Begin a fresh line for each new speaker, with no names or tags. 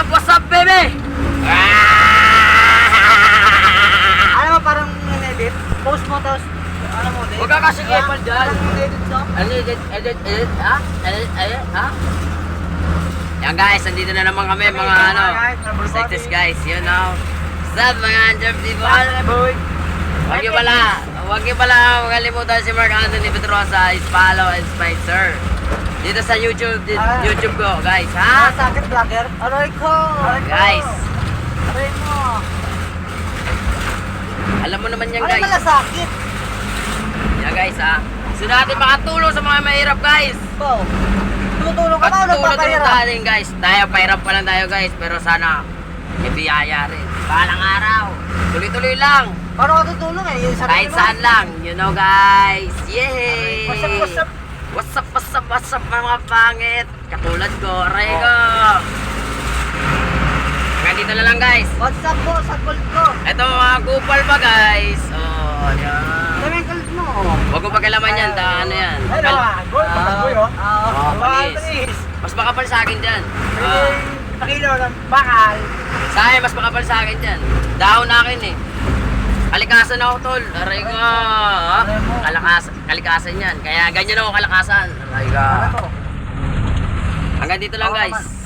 what's up, baby?
Alam mo, parang in-edit. Post mo, tapos, ano mo,
Huwag ka kasing epal dyan.
Parang in-edit siya.
Edit, ha? Edit, ha? Yan guys, nandito na naman kami, mga ano, sexes guys, you know. What's up, mga under people? Huwag niyo pala makalimutan si Mark Anthony Pedrosa, is follow and sponsor. Dito sa YouTube, YouTube ko, guys, ha?
Sakit, vlogger. Aray ko!
Guys,
Aray mo!
alam mo naman yan,
Ano
guys.
pala sakit?
Yan, guys, ha? Gusto natin makatulong sa mga mahirap, guys.
Po. Tumutulong ka ba o
Patulong
nagpapahirap?
natin, guys. Tayo, pahirap pa lang tayo, guys. Pero sana, may biyaya rin. Balang araw. Tuloy-tuloy lang.
Paano ka tutulong eh? Yung sarili
Kahit
mo.
saan lang. You know, guys. Yay!
What's up, what's up?
What's up, what's up, what's up, mga pangit? Katulad ko, aray ko. Hanggang dito na lang, guys.
What's up po sa gold ko?
Ito, mga kupal pa, guys. Oh, yan.
Dami ang gold mo.
Huwag mo pagkalaman yan. Ano yan?
Ay, naman. Gold, patagoy oh.
Oh, panis. Mas makapal sa akin dyan.
Pakilo ng bakal.
Sa akin, mas makapal sa akin dyan. Dahon na akin eh. Kalikasan ako, tol. Aray ko. Kalikasan yan. Kaya ganyan ako kalakasan. Aray ko.
Ano to?
Hanggang dito lang, guys.